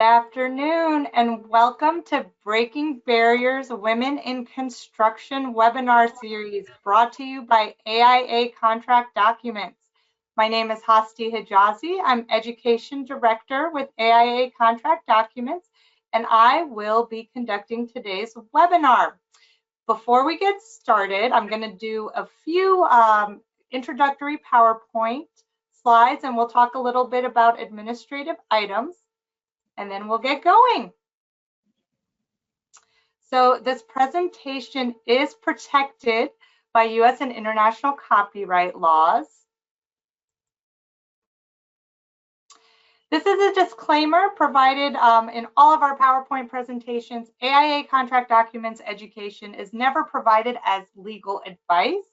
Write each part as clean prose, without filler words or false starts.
Good afternoon and welcome to Breaking Barriers Women in Construction webinar series brought to you by AIA Contract Documents. My name is Hasti Hijazi. I'm Education Director with AIA Contract Documents and I will be conducting today's webinar. Before we get started, I'm going to do a few introductory PowerPoint slides and we'll talk a little bit about administrative items. And then we'll get going. So this presentation is protected by US and international copyright laws. This is a disclaimer provided in all of our PowerPoint presentations. AIA Contract Documents education is never provided as legal advice.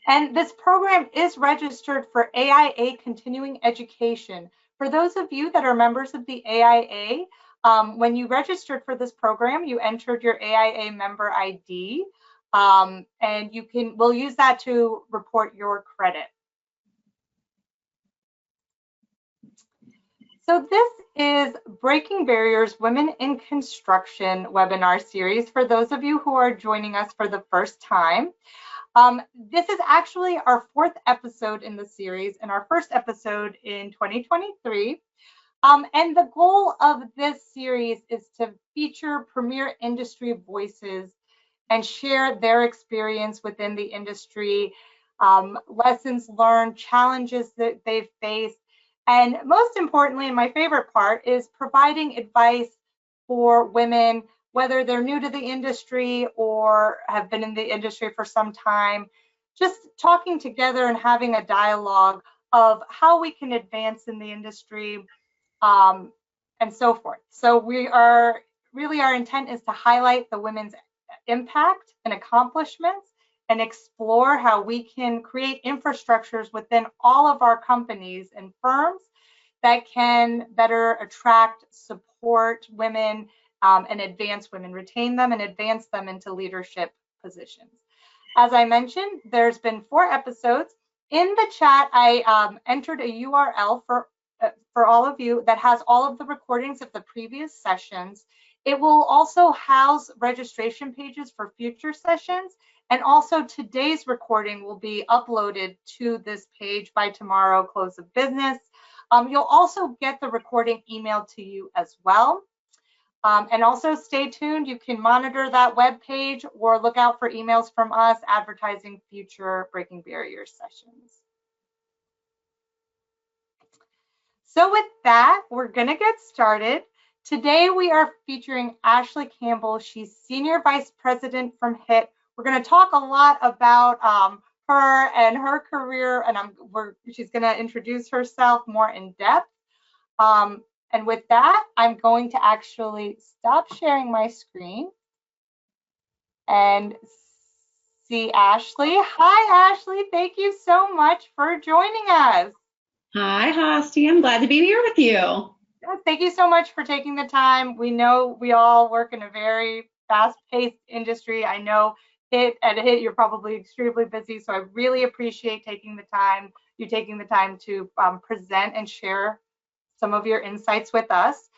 And this program is registered for AIA Continuing Education. For those of you that are members of the AIA, when you registered for this program, you entered your AIA member ID, and we'll use that to report your credit. So this is Breaking Barriers Women in Construction webinar series for those of you who are joining us for the first time. This is actually our fourth episode in the series and our first episode in 2023. And the goal of this series is to feature premier industry voices and share their experience within the industry, lessons learned, challenges that they've faced, and most importantly, and my favorite part, is providing advice for women, whether they're new to the industry or have been in the industry for some time, just talking together and having a dialogue of how we can advance in the industry and so forth. So our intent is to highlight the women's impact and accomplishments and explore how we can create infrastructures within all of our companies and firms that can better attract, support women, and advance women, retain them and advance them into leadership positions. As I mentioned, there's been 4 episodes. In the chat, I entered a URL for all of you that has all of the recordings of the previous sessions. It will also house registration pages for future sessions, and also today's recording will be uploaded to this page by tomorrow, close of business. You'll also get the recording emailed to you as well. And also stay tuned. You can monitor that web page or look out for emails from us advertising future Breaking Barriers sessions. So with that, we're going to get started. Today we are featuring Ashley Campbell. She's Senior Vice President from HITT. We're going to talk a lot about her and her career, and she's going to introduce herself more in depth. And with that, I'm going to actually stop sharing my screen and see Ashley. Hi, Ashley. Thank you so much for joining us. Hi, Hasti. I'm glad to be here with you. Thank you so much for taking the time. We know we all work in a very fast-paced industry. I know at HITT, you're probably extremely busy, so I really appreciate you taking the time to present and share some of your insights with us.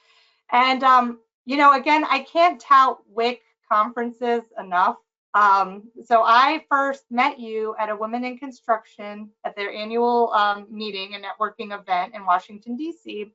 And, again, I can't tout WIC conferences enough. So I first met you at a Women in Construction at their annual meeting and networking event in Washington, D.C.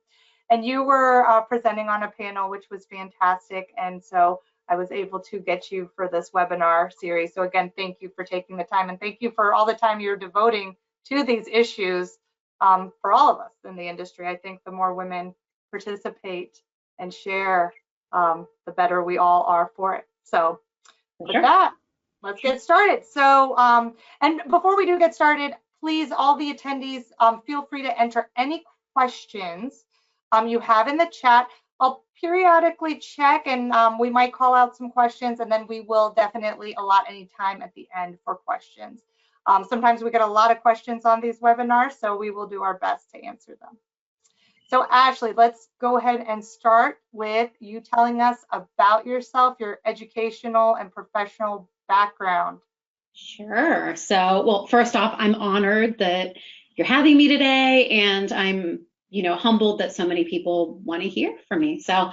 And you were presenting on a panel, which was fantastic. And so I was able to get you for this webinar series. So again, thank you for taking the time, and thank you for all the time you're devoting to these issues for all of us in the industry. I think the more women participate and share, the better we all are for it. So with that, let's get started. So, and before we do get started, please, all the attendees, feel free to enter any questions you have in the chat. I'll periodically check, and we might call out some questions, and then we will definitely allot any time at the end for questions. Sometimes we get a lot of questions on these webinars, so we will do our best to answer them. So Ashley, let's go ahead and start with you telling us about yourself, your educational and professional background. Sure. So, well, first off, I'm honored that you're having me today, and I'm humbled that so many people want to hear from me. So,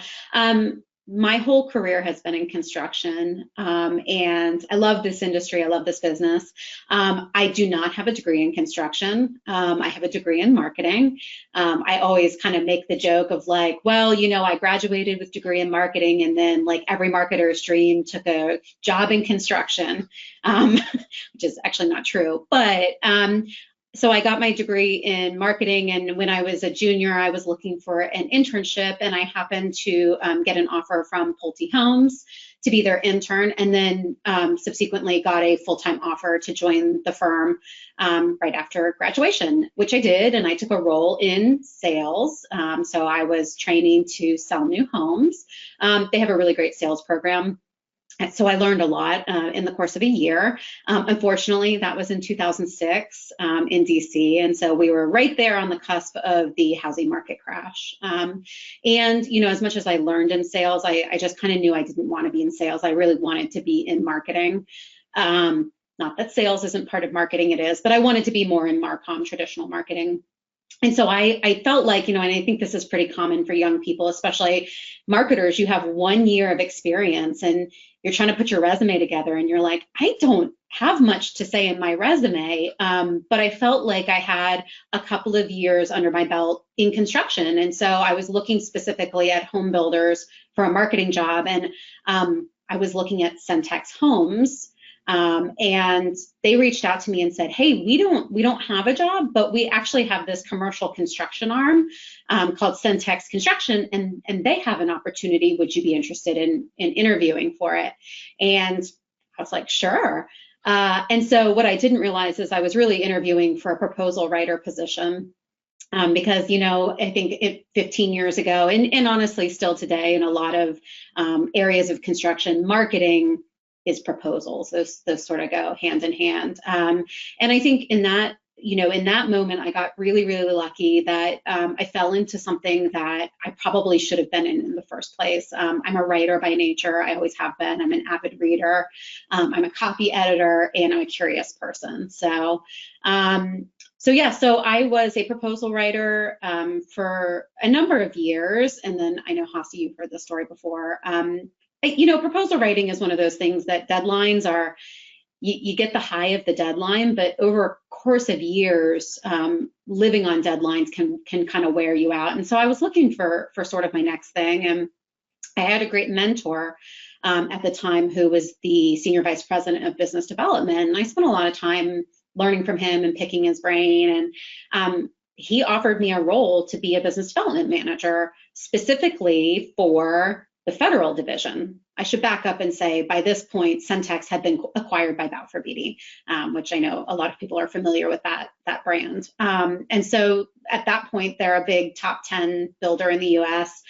my whole career has been in construction, and I love this industry. I love this business. I do not have a degree in construction. I have a degree in marketing. I always kind of make the joke of like, well, I graduated with degree in marketing, and then like every marketer's dream took a job in construction, which is actually not true. But so I got my degree in marketing, and when I was a junior, I was looking for an internship, and I happened to get an offer from Pulte Homes to be their intern, and then subsequently got a full-time offer to join the firm right after graduation, which I did, and I took a role in sales. So I was training to sell new homes. They have a really great sales program. So I learned a lot in the course of a year. Unfortunately, that was in 2006 in DC. And so we were right there on the cusp of the housing market crash. And, as much as I learned in sales, I just kind of knew I didn't want to be in sales. I really wanted to be in marketing. Not that sales isn't part of marketing, it is, but I wanted to be more in Marcom, traditional marketing. And so I felt like, and I think this is pretty common for young people, especially marketers, you have 1 year of experience and you're trying to put your resume together and you're like, I don't have much to say in my resume, but I felt like I had a couple of years under my belt in construction. And so I was looking specifically at home builders for a marketing job, and I was looking at Centex Homes. And they reached out to me and said, hey, we don't have a job, but we actually have this commercial construction arm called Centex Construction, and they have an opportunity. Would you be interested in interviewing for it? And I was like, sure. And so what I didn't realize is I was really interviewing for a proposal writer position. Because, I think 15 years ago, and honestly still today in a lot of areas of construction, marketing is proposals. Those sort of go hand in hand. And I think in that moment, I got really, really lucky that I fell into something that I probably should have been in the first place. I'm a writer by nature. I always have been. I'm an avid reader. I'm a copy editor, and I'm a curious person. So I was a proposal writer for a number of years. And then I know, Hasi, you've heard this story before. Proposal writing is one of those things that deadlines are, you get the high of the deadline, but over a course of years, living on deadlines can kind of wear you out. And so I was looking for sort of my next thing. And I had a great mentor at the time who was the senior vice president of business development. And I spent a lot of time learning from him and picking his brain. And he offered me a role to be a business development manager specifically for the federal division. I should back up and say by this point, Centex had been acquired by Balfour Beatty, which I know a lot of people are familiar with that brand. And so at that point, they're a big top 10 builder in the US.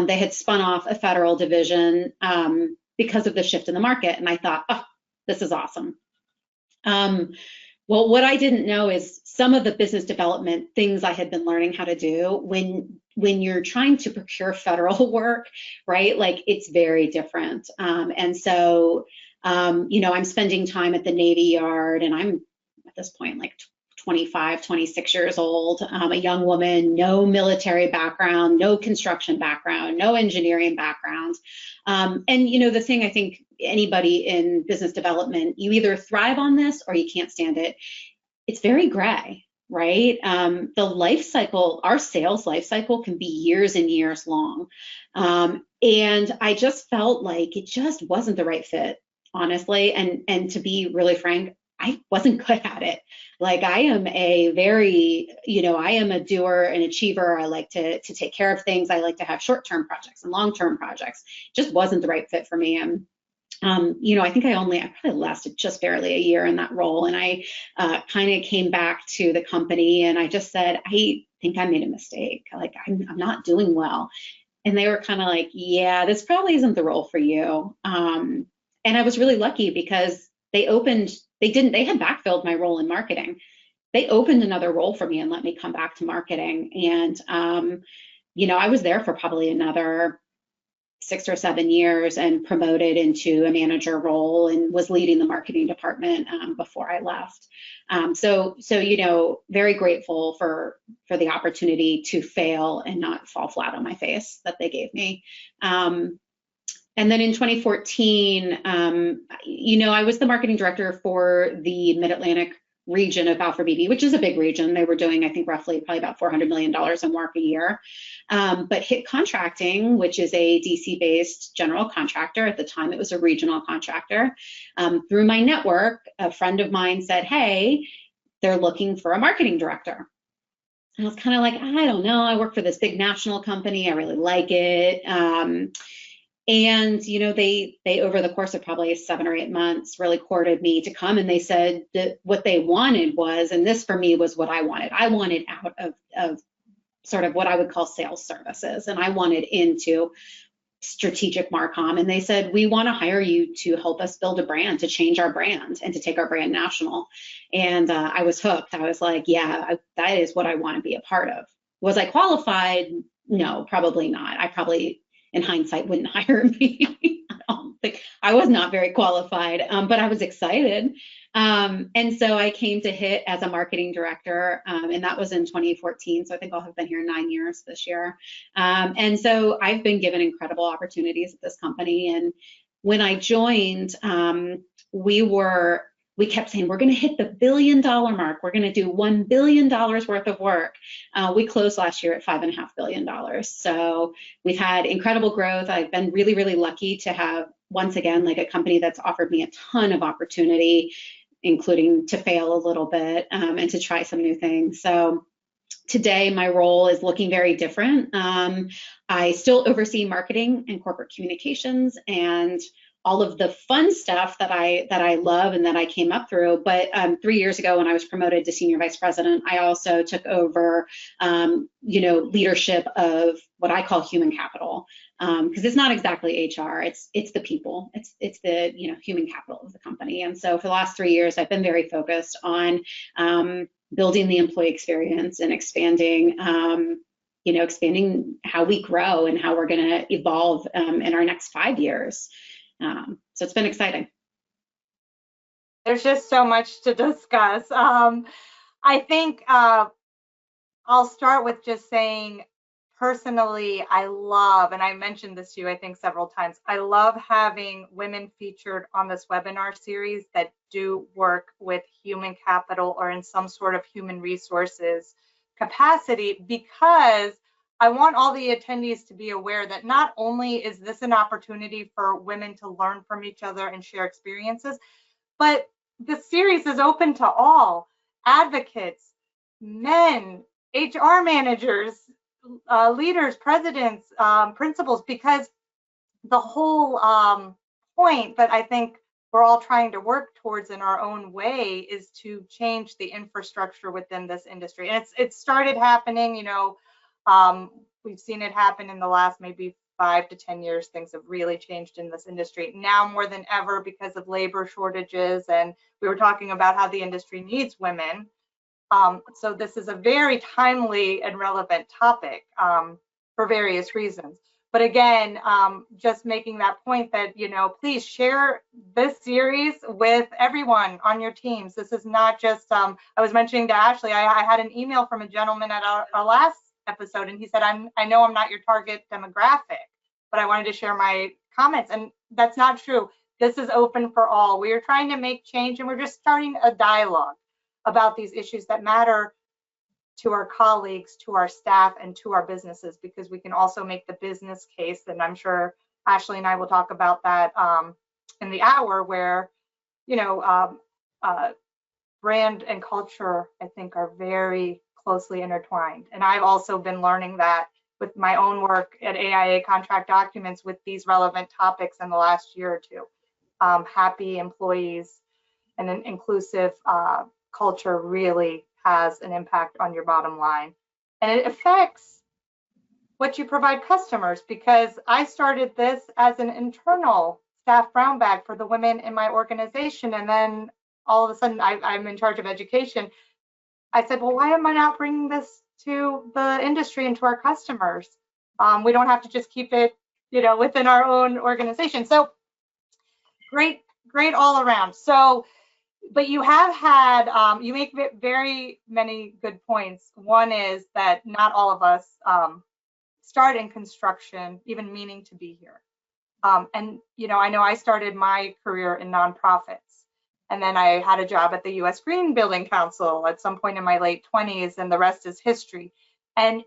They had spun off a federal division because of the shift in the market. And I thought, oh, this is awesome. Well, what I didn't know is some of the business development things I had been learning how to do when you're trying to procure federal work, right? Like it's very different. And so, I'm spending time at the Navy Yard, and I'm at this point like 25, 26 years old, a young woman, no military background, no construction background, no engineering background. And the thing I think anybody in business development, you either thrive on this or you can't stand it. It's very gray, right? The life cycle, our sales life cycle can be years and years long. And I just felt like it just wasn't the right fit, honestly. And to be really frank, I wasn't good at it. Like I am I am a doer and achiever. I like to take care of things. I like to have short-term projects and long-term projects. It just wasn't the right fit for me. And I think I probably lasted just barely a year in that role. And I kind of came back to the company and I just said, I think I made a mistake. Like I'm not doing well. And they were kind of like, yeah, this probably isn't the role for you. And I was really lucky because they had backfilled my role in marketing. They opened another role for me and let me come back to marketing. And, I was there for probably another 6 or 7 years and promoted into a manager role and was leading the marketing department before I left. So you know, very grateful for the opportunity to fail and not fall flat on my face that they gave me. And then in 2014, you know, I was the marketing director for the Mid-Atlantic region of Balfour Beatty, which is a big region. They were doing, I think, roughly probably about $400 million in work a year. But HITT Contracting, which is a DC-based general contractor, at the time it was a regional contractor, through my network, a friend of mine said, hey, they're looking for a marketing director. And I was kind of like, I don't know, I work for this big national company, I really like it. And, you know, they over the course of probably 7 or 8 months really courted me to come, and they said that what they wanted was, and this for me was what I wanted out of sort of what I would call sales services, and I wanted into strategic marcom, and they said, we want to hire you to help us build a brand, to change our brand and to take our brand national. And I was hooked. I was like, yeah, that is what I want to be a part of. Was I qualified? No, probably not. I probably, in hindsight, wouldn't hire me. I don't think, I was not very qualified, but I was excited. And so I came to HITT as a marketing director, and that was in 2014. So I think I'll have been here 9 years this year. And so I've been given incredible opportunities at this company. And when I joined, we kept saying, we're going to hit the $1 billion mark. We're going to do $1 billion worth of work. We closed last year at $5.5 billion. So we've had incredible growth. I've been really, really lucky to have, once again, like a company that's offered me a ton of opportunity, including to fail a little bit and to try some new things. So today my role is looking very different. I still oversee marketing and corporate communications and all of the fun stuff that I love and that I came up through. But 3 years ago, when I was promoted to senior vice president, I also took over, you know, leadership of what I call human capital, because it's not exactly HR. It's the people. It's the, you know, human capital of the company. And so for the last 3 years, I've been very focused on building the employee experience and expanding. You know, expanding how we grow and how we're going to evolve in our next 5 years. So it's been exciting. There's just so much to discuss. I think I'll start with just saying, personally, I love, and I mentioned this to you, I think, several times, I love having women featured on this webinar series that do work with human capital or in some sort of human resources capacity, because I want all the attendees to be aware that not only is this an opportunity for women to learn from each other and share experiences, but the series is open to all advocates, men, HR managers, leaders, presidents, principals, because the whole point that I think we're all trying to work towards in our own way is to change the infrastructure within this industry. And it's started happening, you know. We've seen it happen in the last maybe 5 to 10 years. Things have really changed in this industry now more than ever because of labor shortages. And we were talking about how the industry needs women. So this is a very timely and relevant topic for various reasons. But again, just making that point that, you know, please share this series with everyone on your teams. This is not just, I was mentioning to Ashley, I had an email from a gentleman at our last episode, and he said, I know I'm not your target demographic, but I wanted to share my comments. And that's not true. This is open for all. We are trying to make change, and we're just starting a dialogue about these issues that matter to our colleagues, to our staff, and to our businesses, because we can also make the business case. And I'm sure Ashley and I will talk about that in the hour, where, you know, brand and culture, I think, are very closely intertwined. And I've also been learning that with my own work at AIA Contract Documents with these relevant topics in the last year or two. Happy employees and an inclusive culture really has an impact on your bottom line. And it affects what you provide customers, because I started this as an internal staff brown bag for the women in my organization. And then all of a sudden I'm in charge of education. I said, well, why am I not bringing this to the industry and to our customers? We don't have to just keep it within our own organization. So great, great all around. So, but you have had, you make very many good points. One is that not all of us start in construction even meaning to be here. And, I know I started my career in nonprofits, and then I had a job at the US Green Building Council at some point in my late 20s, and the rest is history. And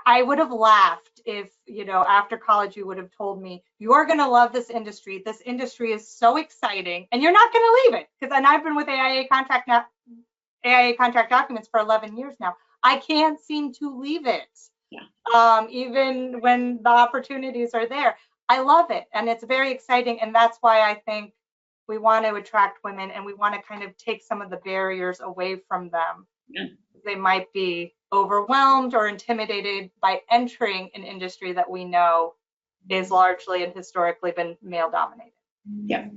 I would have laughed if, after college, you would have told me, you are going to love this industry. This industry is so exciting, and you're not going to leave it. And I've been with AIA Contract Documents for 11 years now. I can't seem to leave it. Yeah. Even when the opportunities are there. I love it, and it's very exciting, and that's why I think we want to attract women, and we want to kind of take some of the barriers away from them. Yeah. They might be overwhelmed or intimidated by entering an industry that we know is largely and historically been male dominated. Yeah.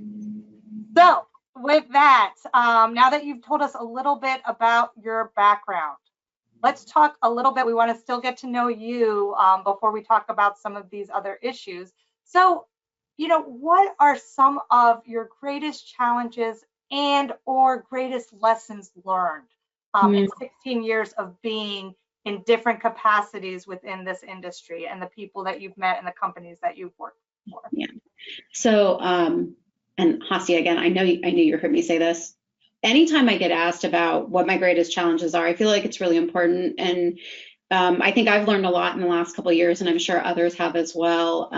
So with that, now that you've told us a little bit about your background, let's talk a little bit. We want to still get to know you before we talk about some of these other issues. So, what are some of your greatest challenges and or greatest lessons learned in 16 years of being in different capacities within this industry, and the people that you've met and the companies that you've worked for? Yeah. So, and Hasi, again, I knew you heard me say this. Anytime I get asked about what my greatest challenges are, I feel like it's really important. And I think I've learned a lot in the last couple of years, and I'm sure others have as well.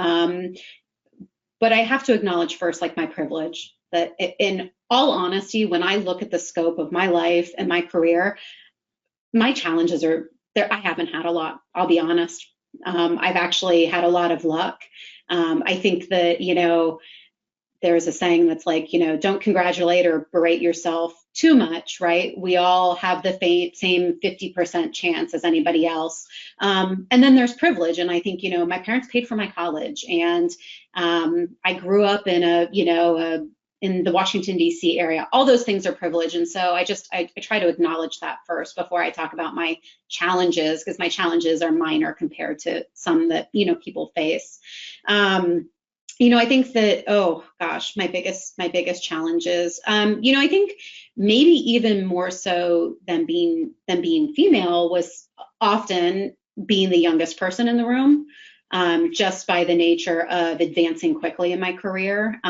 But I have to acknowledge first, like, my privilege, that in all honesty, when I look at the scope of my life and my career, my challenges are there. I haven't had a lot, I'll be honest. I've actually had a lot of luck. I think that, there's a saying that's like, don't congratulate or berate yourself too much, right? We all have the same 50% chance as anybody else. And then there's privilege. And I think, my parents paid for my college, and I grew up in in the Washington, D.C. area. All those things are privilege. And so I try to acknowledge that first before I talk about my challenges, because my challenges are minor compared to some that, people face. I think that, oh gosh, my biggest challenges, I think maybe even more so than being female was often being the youngest person in the room, just by the nature of advancing quickly in my career.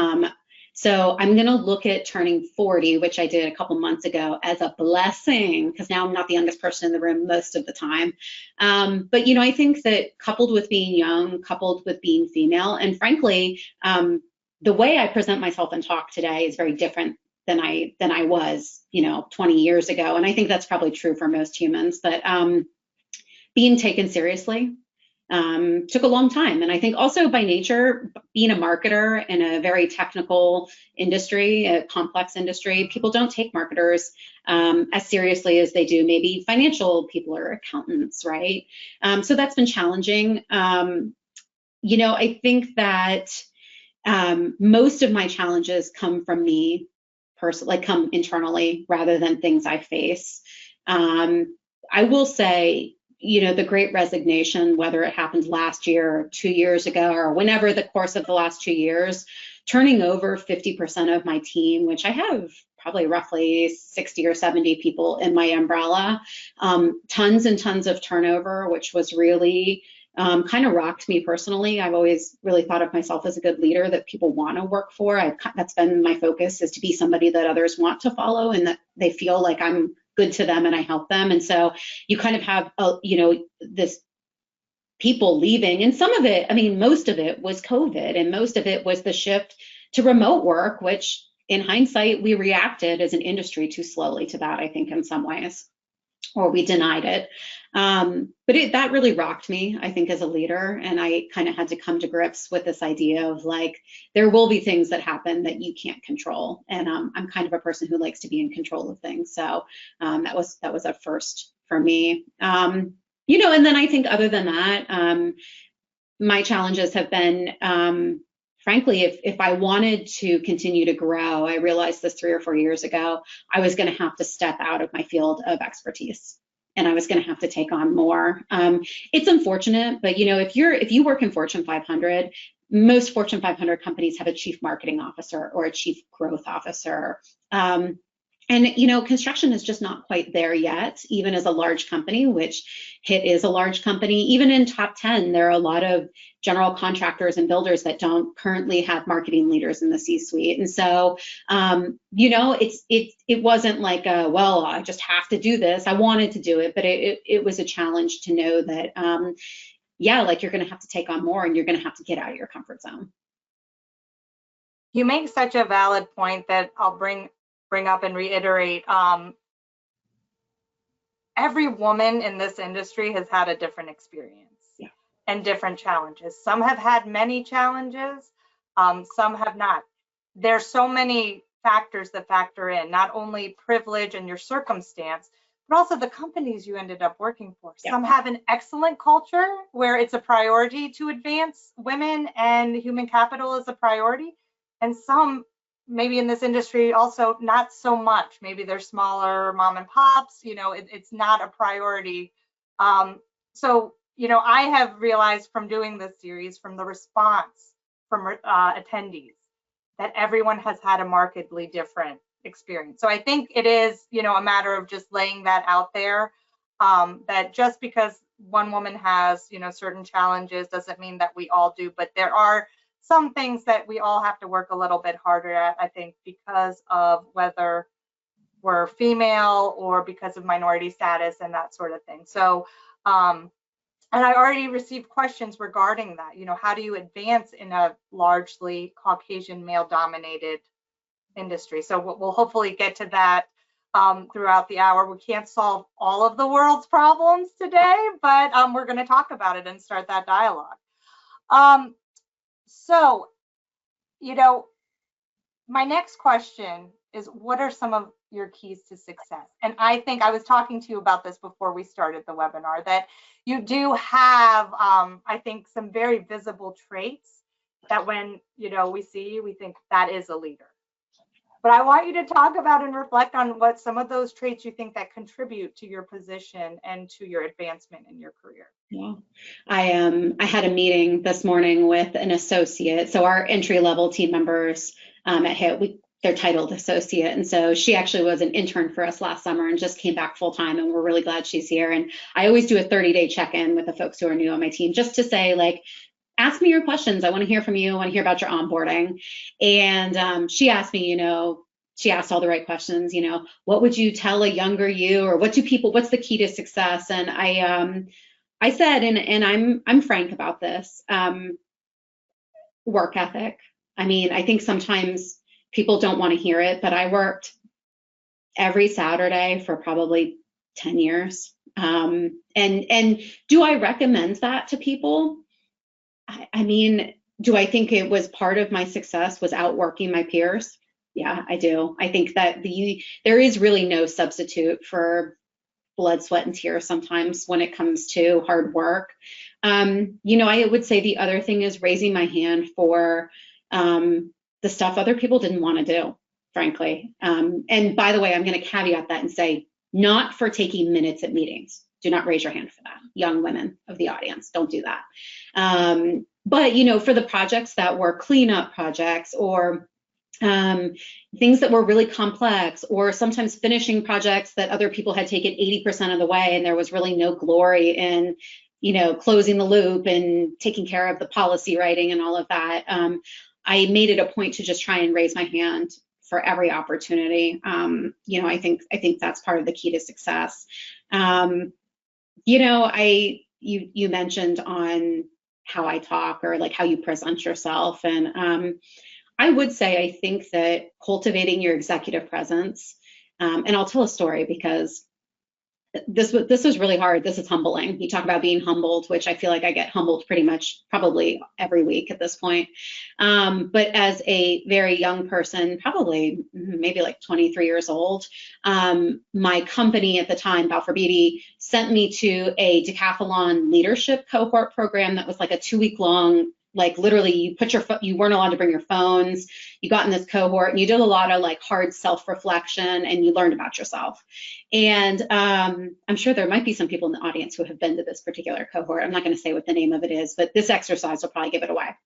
So I'm going to look at turning 40, which I did a couple months ago, as a blessing, because now I'm not the youngest person in the room most of the time. But, I think that coupled with being young, coupled with being female, and frankly, the way I present myself and talk today is very different than I was, 20 years ago. And I think that's probably true for most humans. But being taken seriously took a long time. And I think also by nature, being a marketer in a very technical industry, a complex industry, people don't take marketers as seriously as they do maybe financial people or accountants, right? So that's been challenging. I think that most of my challenges come from me personally, come internally rather than things I face. I will say, the Great Resignation, whether it happened last year or 2 years ago or whenever the course of the last 2 years, turning over 50% of my team, which I have probably roughly 60 or 70 people in my umbrella, tons and tons of turnover, which was really kind of rocked me personally. I've always really thought of myself as a good leader that people want to work for. That's been my focus, is to be somebody that others want to follow and that they feel like I'm good to them and I help them. And so you kind of have, this people leaving, and some of it, most of it was COVID, and most of it was the shift to remote work, which in hindsight, we reacted as an industry too slowly to that, I think, in some ways, or we denied it. But that really rocked me, I think, as a leader. And I kind of had to come to grips with this idea of, like, there will be things that happen that you can't control. And I'm kind of a person who likes to be in control of things. So that was a first for me. And then I think other than that, my challenges have been, frankly, if I wanted to continue to grow, I realized this 3 or 4 years ago, I was going to have to step out of my field of expertise, and I was going to have to take on more. It's unfortunate, but if you work in Fortune 500, most Fortune 500 companies have a chief marketing officer or a chief growth officer. And, construction is just not quite there yet, even as a large company, which HITT is a large company. Even in top 10, there are a lot of general contractors and builders that don't currently have marketing leaders in the C-suite. And so, it wasn't like, well, I just have to do this. I wanted to do it, but it was a challenge to know that, like you're going to have to take on more and you're going to have to get out of your comfort zone. You make such a valid point that I'll bring up and reiterate. Every woman in this industry has had a different experience and different challenges. Some have had many challenges, some have not. There's so many factors that factor in, not only privilege and your circumstance, but also the companies you ended up working for. Some have an excellent culture where it's a priority to advance women and human capital is a priority. And some, maybe in this industry also not so much. Maybe they're smaller mom and pops, it's not a priority. So, I have realized from doing this series, from the response from attendees, that everyone has had a markedly different experience. So I think it is, a matter of just laying that out there, that just because one woman has, certain challenges doesn't mean that we all do, but there are some things that we all have to work a little bit harder at, I think, because of whether we're female or because of minority status and that sort of thing. So, and I already received questions regarding that. How do you advance in a largely Caucasian male-dominated industry? So we'll hopefully get to that throughout the hour. We can't solve all of the world's problems today, but we're going to talk about it and start that dialogue. So, my next question is, what are some of your keys to success? And I think I was talking to you about this before we started the webinar, that you do have, I think, some very visible traits that when, we see you, we think that is a leader. But I want you to talk about and reflect on what some of those traits you think that contribute to your position and to your advancement in your career. Yeah, I had a meeting this morning with an associate. So our entry-level team members at HITT, they're titled associate. And so she actually was an intern for us last summer and just came back full time. And we're really glad she's here. And I always do a 30-day check-in with the folks who are new on my team, just to say, like, ask me your questions. I want to hear from you. I want to hear about your onboarding. And she asked me, she asked all the right questions, what would you tell a younger you, or what's the key to success? And I said, and I'm frank about this, work ethic. I mean, I think sometimes people don't want to hear it, but I worked every Saturday for probably 10 years. And do I recommend that to people? I mean, do I think it was part of my success was outworking my peers? Yeah, I do. I think that there is really no substitute for blood, sweat, and tears sometimes when it comes to hard work. I would say the other thing is raising my hand for the stuff other people didn't want to do, frankly. And by the way, I'm going to caveat that and say, not for taking minutes at meetings. Do not raise your hand for that. Young women of the audience, don't do that. But, for the projects that were cleanup projects or things that were really complex, or sometimes finishing projects that other people had taken 80% of the way and there was really no glory in, closing the loop and taking care of the policy writing and all of that. I made it a point to just try and raise my hand for every opportunity. I think that's part of the key to success. You mentioned on how I talk, or like how you present yourself. And I would say, I think that cultivating your executive presence, and I'll tell a story because this was really hard. This is humbling. You talk about being humbled, which I feel like I get humbled pretty much probably every week at this point. But as a very young person, probably maybe like 23 years old, my company at the time, Balfour Beatty, sent me to a decathlon leadership cohort program that was like a 2-week long. Like literally you weren't allowed to bring your phones. You got in this cohort and you did a lot of like hard self-reflection and you learned about yourself. And I'm sure there might be some people in the audience who have been to this particular cohort. I'm not going to say what the name of it is, but this exercise will probably give it away.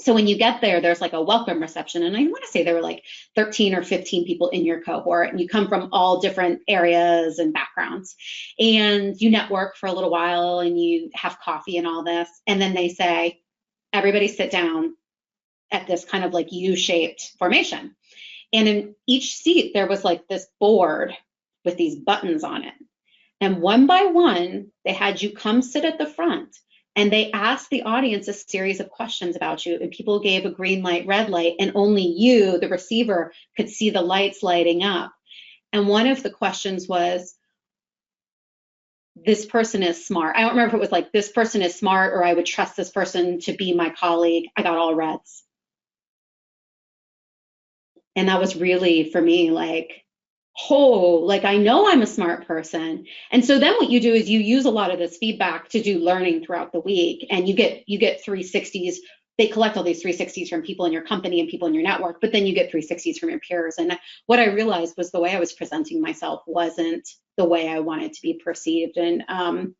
So when you get there, there's like a welcome reception. And I want to say there were like 13 or 15 people in your cohort, and you come from all different areas and backgrounds. And you network for a little while and you have coffee and all this. And then they say, everybody sit down at this kind of like U-shaped formation. And in each seat, there was like this board with these buttons on it. And one by one, they had you come sit at the front. And they asked the audience a series of questions about you, and people gave a green light, red light, and only you, the receiver, could see the lights lighting up. And one of the questions was, this person is smart. I don't remember if it was like, this person is smart, or I would trust this person to be my colleague. I got all reds. And that was really, for me, like, oh, like I know I'm a smart person. And so then what you do is you use a lot of this feedback to do learning throughout the week, and you get 360s. They collect all these 360s from people in your company and people in your network, but then you get 360s from your peers. And what I realized was the way I was presenting myself wasn't the way I wanted to be perceived. And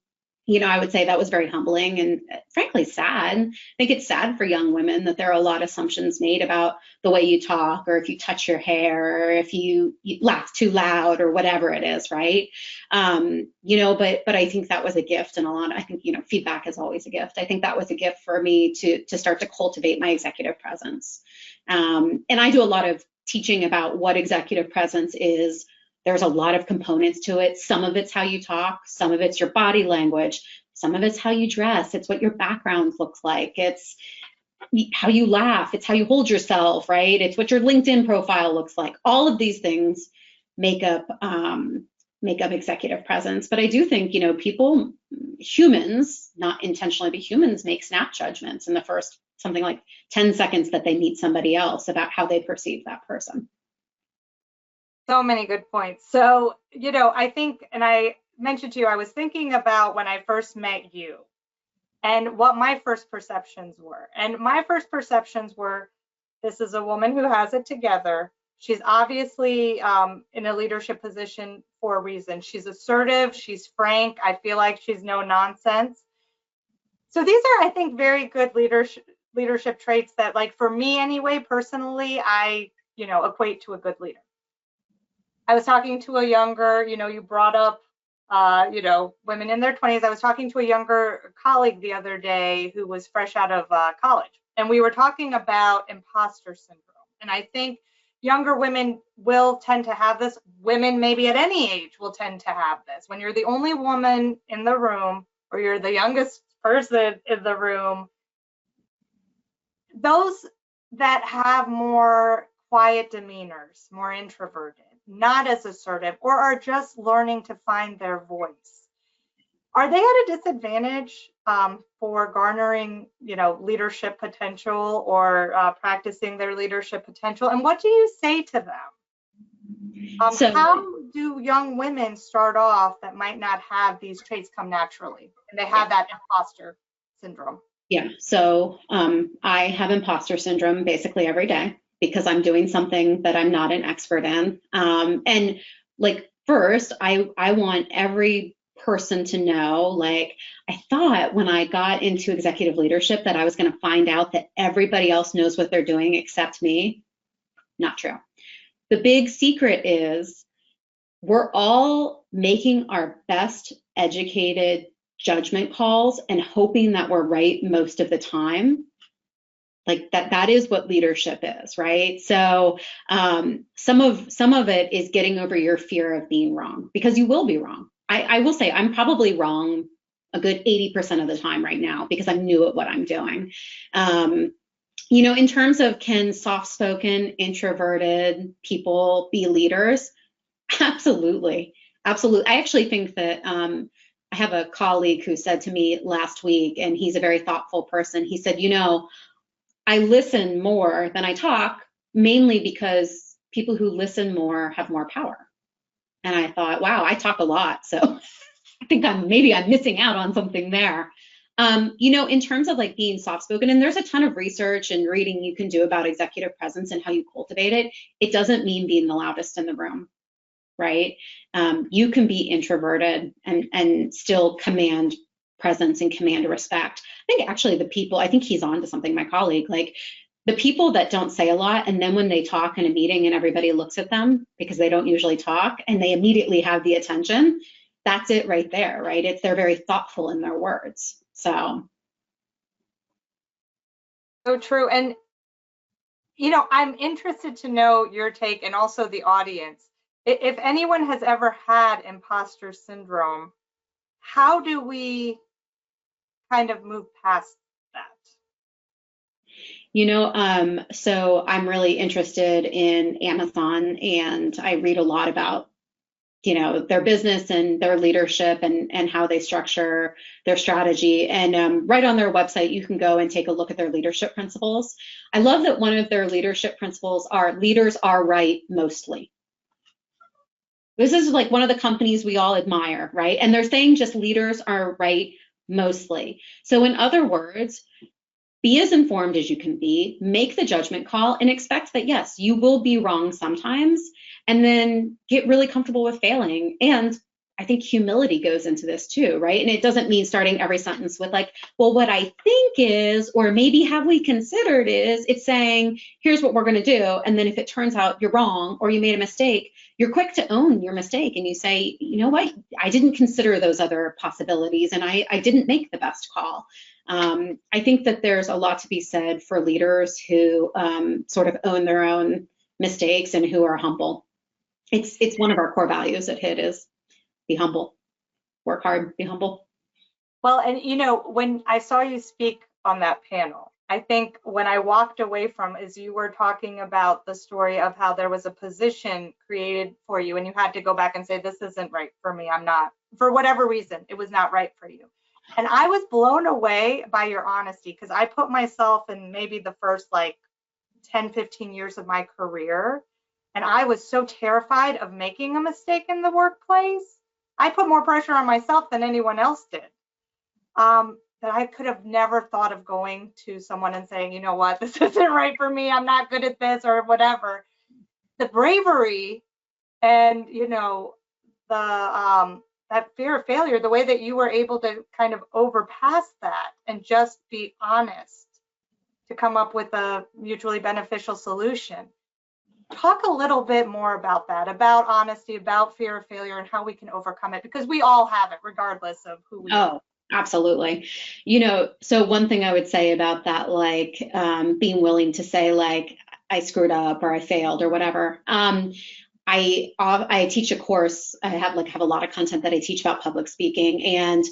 you know, I would say that was very humbling and frankly sad. I think it's sad for young women that there are a lot of assumptions made about the way you talk, or if you touch your hair, or if you laugh too loud, or whatever it is, right? You know, but I think that was a gift, and I think, you know, feedback is always a gift. I think that was a gift for me to start to cultivate my executive presence. And I do a lot of teaching about what executive presence is. There's a lot of components to it. Some of it's how you talk, some of it's your body language, some of it's how you dress, it's what your background looks like, it's how you laugh, it's how you hold yourself, right? It's what your LinkedIn profile looks like. All of these things make up executive presence. But I do think, you know, humans, not intentionally, but humans make snap judgments in the first something like 10 seconds that they meet somebody else about how they perceive that person. So many good points. So, you know, I think, and I mentioned to you, I was thinking about when I first met you and what my first perceptions were. And my first perceptions were, this is a woman who has it together. She's obviously in a leadership position for a reason. She's assertive, she's frank. I feel like she's no nonsense. So these are, I think, very good leadership traits that, like, for me anyway, personally, I, you know, equate to a good leader. I was talking to a younger, you know, you brought up, you know, women in their 20s. I was talking to a younger colleague the other day who was fresh out of college, and we were talking about imposter syndrome. And I think younger women will tend to have this. Women maybe at any age will tend to have this. When you're the only woman in the room, or you're the youngest person in the room, those that have more quiet demeanors, more introverted, not as assertive, or are just learning to find their voice, are they at a disadvantage for garnering, you know, leadership potential, or practicing their leadership potential? And what do you say to them? How do young women start off that might not have these traits come naturally, and they have that imposter syndrome? Yeah, so I have imposter syndrome basically every day, because I'm doing something that I'm not an expert in. And like, first, I want every person to know, like, I thought when I got into executive leadership that I was going to find out that everybody else knows what they're doing except me. Not true. The big secret is we're all making our best educated judgment calls and hoping that we're right most of the time. Like that is what leadership is, right? So some of it is getting over your fear of being wrong, because you will be wrong. I will say I'm probably wrong a good 80% of the time right now, because I'm new at what I'm doing. You know, in terms of, can soft-spoken, introverted people be leaders? Absolutely, absolutely. I actually think that I have a colleague who said to me last week, and he's a very thoughtful person. He said, you know, I listen more than I talk, mainly because people who listen more have more power. And I thought, wow, I talk a lot, so I think maybe I'm missing out on something there. You know, in terms of like being soft-spoken, and there's a ton of research and reading you can do about executive presence and how you cultivate it. It doesn't mean being the loudest in the room, right? You can be introverted and still command presence and command respect. I think actually I think he's on to something, my colleague, like the people that don't say a lot, and then when they talk in a meeting and everybody looks at them because they don't usually talk and they immediately have the attention, that's it right there, right? They're very thoughtful in their words. So true. And, you know, I'm interested to know your take and also the audience. If anyone has ever had imposter syndrome, how do we kind of move past that? You know, so I'm really interested in Amazon, and I read a lot about, you know, their business and their leadership and how they structure their strategy. And right on their website, you can go and take a look at their leadership principles. I love that one of their leadership principles are leaders are right mostly. This is like one of the companies we all admire, right? And they're saying just leaders are right mostly. So in other words, be as informed as you can be, make the judgment call, and expect that, yes, you will be wrong sometimes, and then get really comfortable with failing. And I think humility goes into this too, right? And it doesn't mean starting every sentence with like, well, what I think is, or maybe have we considered is, it's saying, here's what we're going to do. And then if it turns out you're wrong or you made a mistake, you're quick to own your mistake and you say, you know what, I didn't consider those other possibilities and I didn't make the best call. I think that there's a lot to be said for leaders who sort of own their own mistakes and who are humble. It's one of our core values at HITT is be humble, work hard, be humble. Well, and you know, when I saw you speak on that panel, I think when I walked away from is you were talking about the story of how there was a position created for you and you had to go back and say, this isn't right for me. I'm not, for whatever reason, it was not right for you. And I was blown away by your honesty because I put myself in maybe the first like 10, 15 years of my career. And I was so terrified of making a mistake in the workplace. I put more pressure on myself than anyone else did. That I could have never thought of going to someone and saying, you know what, this isn't right for me. I'm not good at this or whatever. The bravery and, you know, the that fear of failure, the way that you were able to kind of overpass that and just be honest to come up with a mutually beneficial solution. Talk a little bit more about that, about honesty, about fear of failure and how we can overcome it, because we all have it regardless of who we are. Absolutely. You know, so one thing I would say about that, like being willing to say like, I screwed up or I failed or whatever. I teach a course. I have a lot of content that I teach about public speaking, and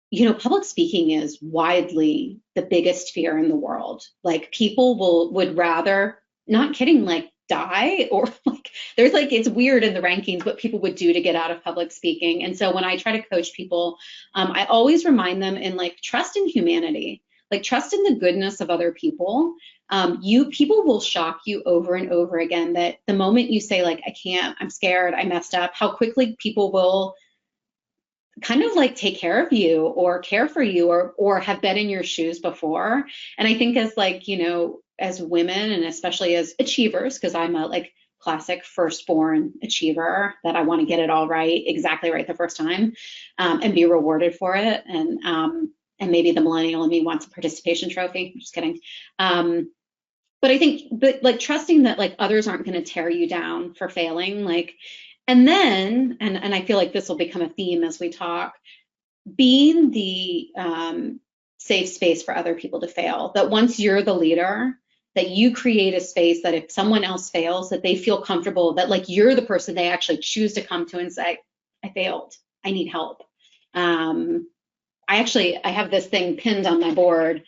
you know, public speaking is widely the biggest fear in the world. Like people would rather, not kidding, like die or like there's like it's weird in the rankings what people would do to get out of public speaking. And so when I try to coach people, I always remind them in like trust in humanity, like trust in the goodness of other people. People will shock you over and over again that the moment you say like, I can't, I'm scared, I messed up, how quickly people will kind of like take care of you or care for you or have been in your shoes before. And I think as like, you know, as women and especially as achievers, because I'm a like classic firstborn achiever that I want to get it all right, exactly right the first time, and be rewarded for it. And maybe the millennial in me wants a participation trophy. I'm just kidding. But I think, like trusting that like others aren't going to tear you down for failing, like, and then, and I feel like this will become a theme as we talk, being the safe space for other people to fail. That once you're the leader, that you create a space that if someone else fails, that they feel comfortable, that like you're the person they actually choose to come to and say, I failed, I need help. I have this thing pinned on my board,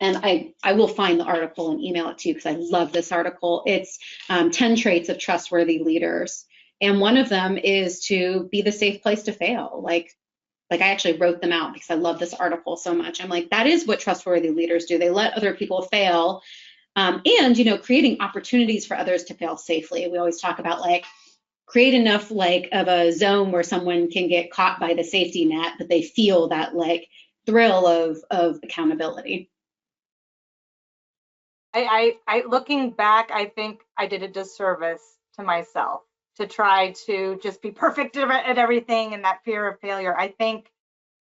and I will find the article and email it to you because I love this article. It's 10 traits of trustworthy leaders. And one of them is to be the safe place to fail. Like I actually wrote them out because I love this article so much. I'm like, that is what trustworthy leaders do. They let other people fail. And, you know, creating opportunities for others to fail safely. We always talk about like, create enough like of a zone where someone can get caught by the safety net, but they feel that like thrill of accountability. I looking back, I think I did a disservice to myself to try to just be perfect at everything and that fear of failure. I think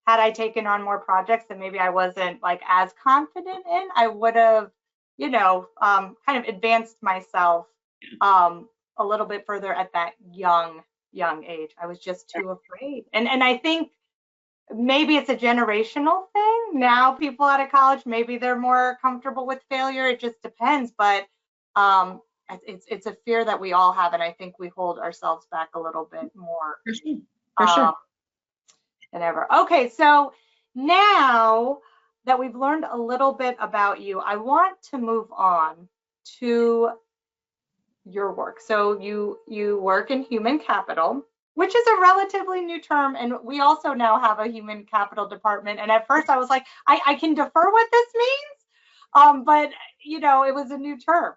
had I taken on more projects that maybe I wasn't like as confident in, I would have, you know, kind of advanced myself a little bit further at that young age. I was just too afraid. And I think maybe it's a generational thing. Now people out of college, maybe they're more comfortable with failure. It just depends. But it's a fear that we all have, and I think we hold ourselves back a little bit more. For sure. Than ever. Okay, so now that we've learned a little bit about you, I want to move on to your work. So you work in human capital, which is a relatively new term, and we also now have a human capital department. And at first I was like, I can defer what this means, but you know, it was a new term.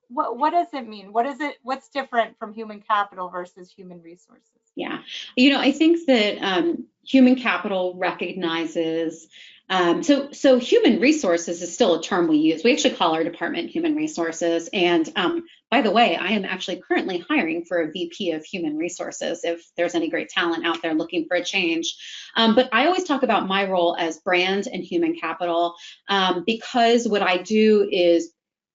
What does it mean? What's different from human capital versus human resources? Yeah, you know, I think that human capital recognizes, so human resources is still a term we use. We actually call our department human resources. And by the way, I am actually currently hiring for a VP of human resources if there's any great talent out there looking for a change. But I always talk about my role as brand and human capital because what I do is,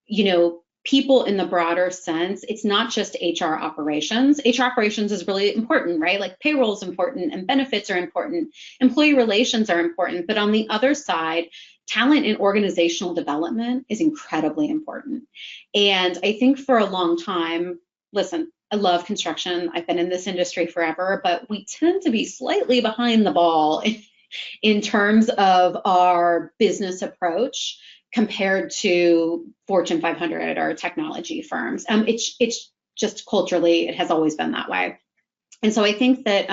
you know, people in the broader sense. It's not just HR operations. HR operations is really important, right? Like payroll is important and benefits are important. Employee relations are important. But on the other side, talent and organizational development is incredibly important. And I think for a long time, listen, I love construction. I've been in this industry forever, but we tend to be slightly behind the ball in terms of our business approach compared to Fortune 500 or technology firms. It's just culturally, it has always been that way. And so I think that,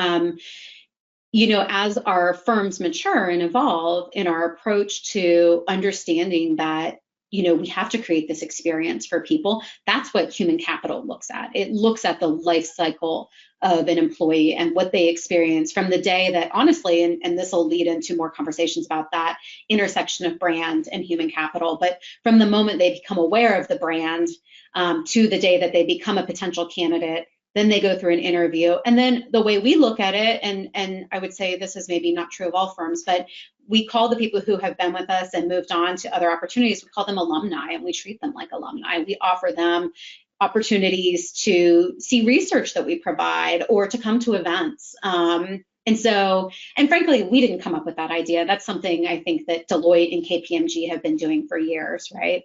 you know, as our firms mature and evolve in our approach to understanding that, you know, we have to create this experience for people, that's what human capital looks at. It looks at the life cycle of an employee and what they experience from the day that, honestly, and this will lead into more conversations about that intersection of brand and human capital, but from the moment they become aware of the brand to the day that they become a potential candidate, then they go through an interview. And then the way we look at it, and I would say this is maybe not true of all firms, but we call the people who have been with us and moved on to other opportunities, we call them alumni, and we treat them like alumni. We offer them opportunities to see research that we provide or to come to events. And frankly, we didn't come up with that idea. That's something I think that Deloitte and KPMG have been doing for years, right?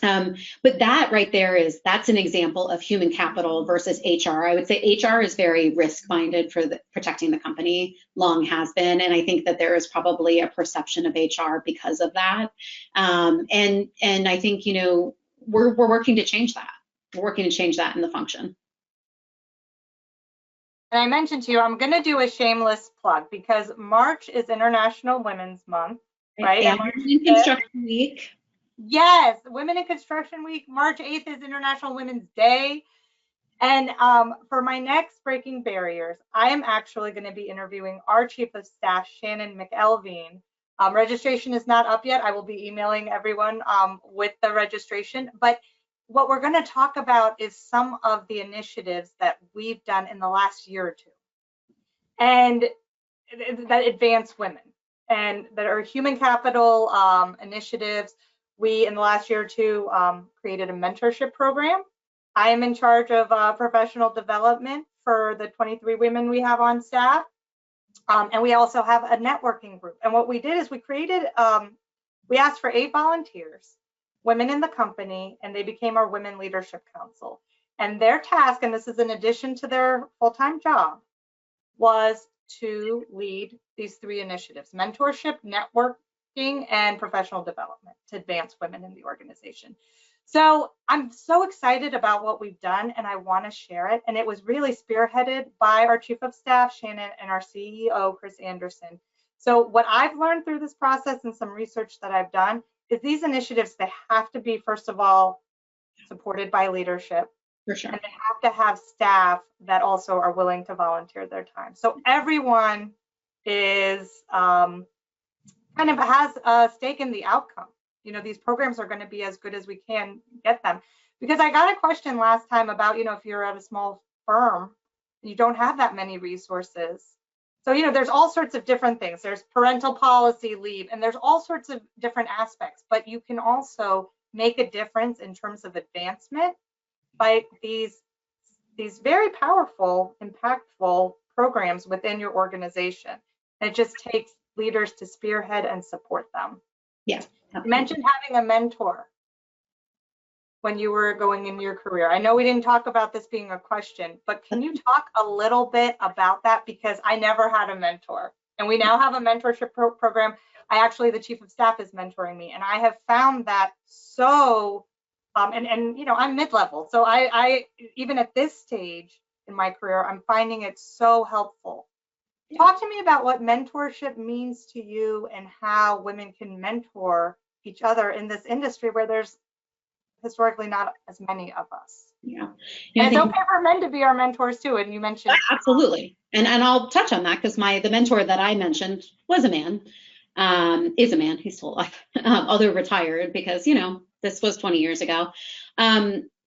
But that right there that's an example of human capital versus HR. I would say HR is very risk-minded for protecting the company, long has been, and I think that there is probably a perception of HR because of that. And I think, you know, we're working to change that. We're working to change that in the function. And I mentioned to you, I'm going to do a shameless plug because March is International Women's Month, right? And Women in Construction Week. Yes, Women in Construction Week. March 8th is International Women's Day. And for my next Breaking Barriers, I am actually going to be interviewing our Chief of Staff, Shannon McElveen. Registration is not up yet. I will be emailing everyone with the registration. But what we're going to talk about is some of the initiatives that we've done in the last year or two and that advance women and that are human capital initiatives. We, in the last year or two, created a mentorship program. I am in charge of professional development for the 23 women we have on staff. And we also have a networking group. And what we did is we created, we asked for 8 volunteers, women in the company, and they became our Women Leadership Council. And their task, and this is in addition to their full-time job, was to lead these 3 initiatives: mentorship, networking, and professional development to advance women in the organization. So I'm so excited about what we've done, and I want to share it. And it was really spearheaded by our Chief of Staff, Shannon, and our CEO, Chris Anderson. So what I've learned through this process and some research that I've done is these initiatives, they have to be, first of all, supported by leadership. For sure. And they have to have staff that also are willing to volunteer their time. So everyone is kind of has a stake in the outcome. You know, these programs are going to be as good as we can get them. Because I got a question last time about, you know, if you're at a small firm, you don't have that many resources. So, there's all sorts of different things. There's parental policy leave, and there's all sorts of different aspects, but you can also make a difference in terms of advancement by these very powerful, impactful programs within your organization. And it just takes leaders to spearhead and support them. Yeah. You mentioned having a mentor when you were going in your career. I know we didn't talk about this being a question, but can you talk a little bit about that? Because I never had a mentor, and we now have a mentorship program. The chief of staff is mentoring me, and I have found that so, and I'm mid-level. So I even at this stage in my career, I'm finding it so helpful. Yeah. Talk to me about what mentorship means to you and how women can mentor each other in this industry where there's historically not as many of us. Yeah. And it's okay for men to be our mentors too. And you mentioned absolutely. And I'll touch on that because the mentor that I mentioned was a man, is a man, he's still alive, although retired because, this was 20 years ago.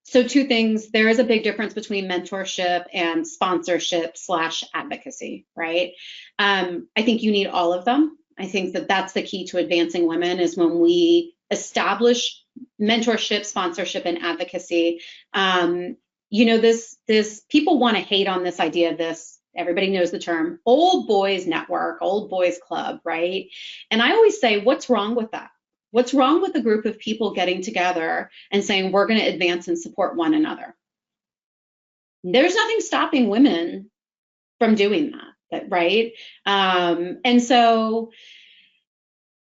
So two things, there is a big difference between mentorship and sponsorship / advocacy, right? I think you need all of them. I think that that's the key to advancing women is when we establish mentorship, sponsorship, and advocacy. This people want to hate on this idea of this. Everybody knows the term old boys network, old boys club, right? And I always say, what's wrong with that? What's wrong with a group of people getting together and saying, we're going to advance and support one another? There's nothing stopping women from doing that, right? And so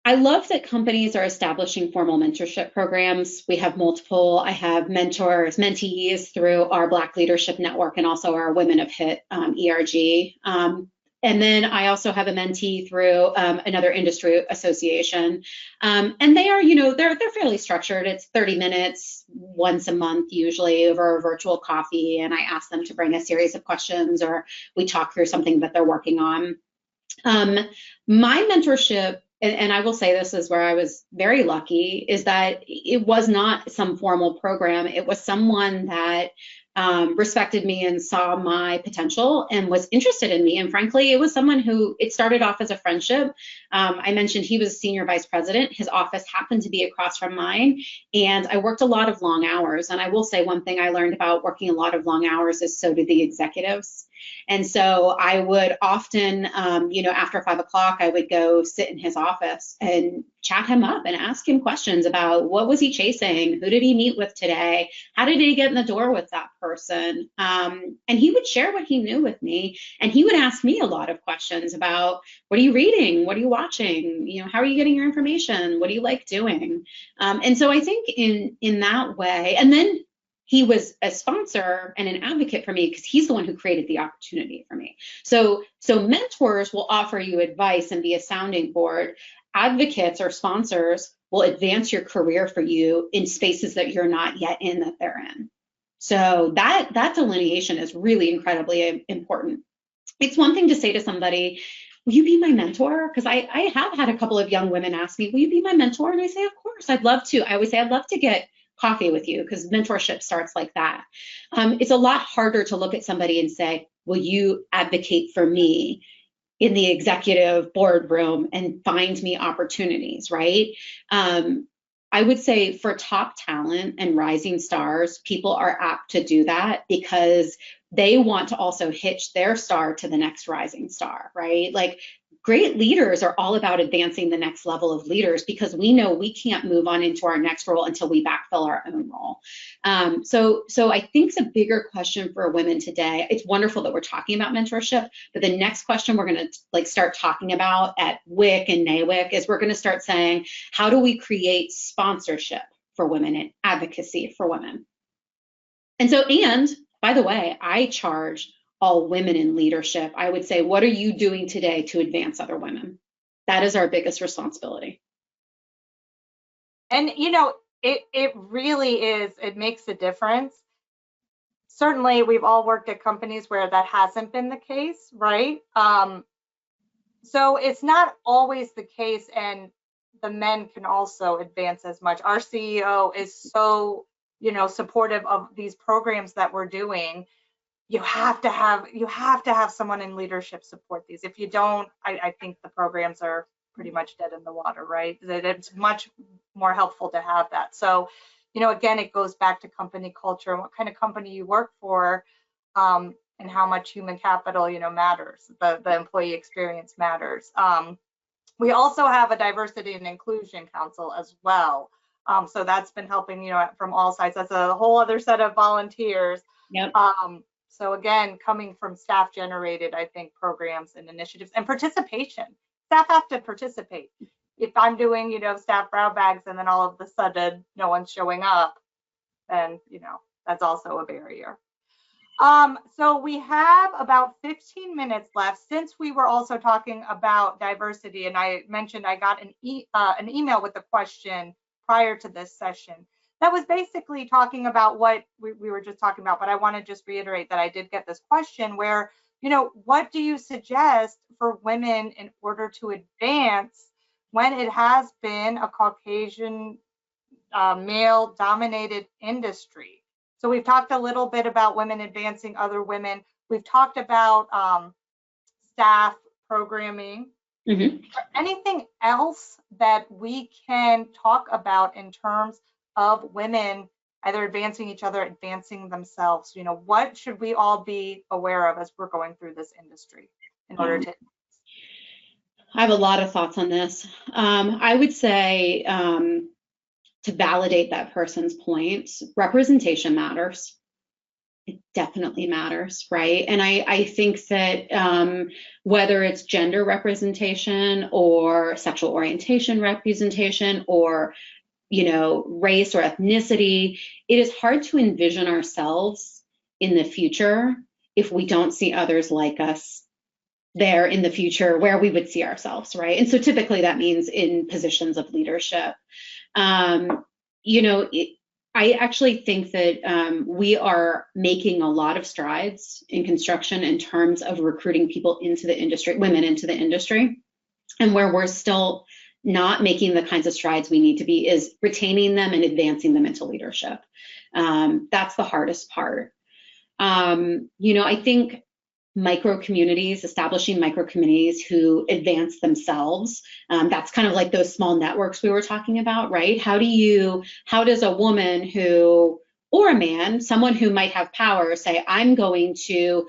I love that companies are establishing formal mentorship programs. We have multiple. I have mentors, mentees through our Black Leadership Network and also our Women of HITT ERG. And then I also have a mentee through another industry association. And they are, they're fairly structured. It's 30 minutes once a month, usually over a virtual coffee. And I ask them to bring a series of questions or we talk through something that they're working on. My mentorship, and I will say this is where I was very lucky, is that it was not some formal program. It was someone that respected me and saw my potential and was interested in me. And frankly, it was someone who, it started off as a friendship. I mentioned he was senior vice president. His office happened to be across from mine. And I worked a lot of long hours. And I will say one thing I learned about working a lot of long hours is so did the executives. And so I would often, after 5 o'clock, I would go sit in his office and chat him up and ask him questions about what was he chasing? Who did he meet with today? How did he get in the door with that person? And he would share what he knew with me. And he would ask me a lot of questions about what are you reading? What are you watching? How are you getting your information? What do you like doing? And so I think in that way, and then he was a sponsor and an advocate for me because he's the one who created the opportunity for me. So mentors will offer you advice and be a sounding board. Advocates or sponsors will advance your career for you in spaces that you're not yet in that they're in. So that delineation is really incredibly important. It's one thing to say to somebody, will you be my mentor? Because I have had a couple of young women ask me, will you be my mentor? And I say, of course, I'd love to. I always say, I'd love to get coffee with you because mentorship starts like that. It's a lot harder to look at somebody and say, will you advocate for me in the executive boardroom and find me opportunities, right? I would say for top talent and rising stars, people are apt to do that because they want to also hitch their star to the next rising star, right? Like great leaders are all about advancing the next level of leaders because we know we can't move on into our next role until we backfill our own role. So I think it's a bigger question for women today. It's wonderful that we're talking about mentorship, but the next question we're going to start talking about at WIC and NAWIC is we're going to start saying, how do we create sponsorship for women and advocacy for women? And by the way, I charge all women in leadership. I would say, what are you doing today to advance other women? That is our biggest responsibility. And, it really is, it makes a difference. Certainly, we've all worked at companies where that hasn't been the case, right? So it's not always the case, and the men can also advance as much. Our CEO is so, supportive of these programs that we're doing. you have to have someone in leadership support these. If you don't, I think the programs are pretty much dead in the water, right? That it's much more helpful to have that. So, again, it goes back to company culture and what kind of company you work for, and how much human capital, matters. The employee experience matters. We also have a diversity and inclusion council as well. So that's been helping, from all sides. That's a whole other set of volunteers. Yep. So again, coming from staff generated, I think, programs and initiatives and participation. Staff have to participate. If I'm doing, staff brow bags and then all of a sudden no one's showing up, then, that's also a barrier. So we have about 15 minutes left. Since we were also talking about diversity, and I mentioned I got an email with a question prior to this session that was basically talking about what we were just talking about, but I want to just reiterate that I did get this question where, what do you suggest for women in order to advance when it has been a Caucasian male dominated industry? So we've talked a little bit about women advancing other women. We've talked about staff programming. Mm-hmm. Anything else that we can talk about in terms of women either advancing each other, advancing themselves? What should we all be aware of as we're going through this industry in order to? I have a lot of thoughts on this. I would say, to validate that person's point, representation matters. It definitely matters, right? And I think that whether it's gender representation or sexual orientation representation or race or ethnicity, it is hard to envision ourselves in the future if we don't see others like us there in the future where we would see ourselves, right? And so typically that means in positions of leadership. I actually think that we are making a lot of strides in construction in terms of recruiting people into the industry, women into the industry, and where we're still not making the kinds of strides we need to be is retaining them and advancing them into leadership. That's the hardest part. I think establishing micro communities who advance themselves. That's kind of like those small networks we were talking about, right? How does a woman or a man, someone who might have power, say, I'm going to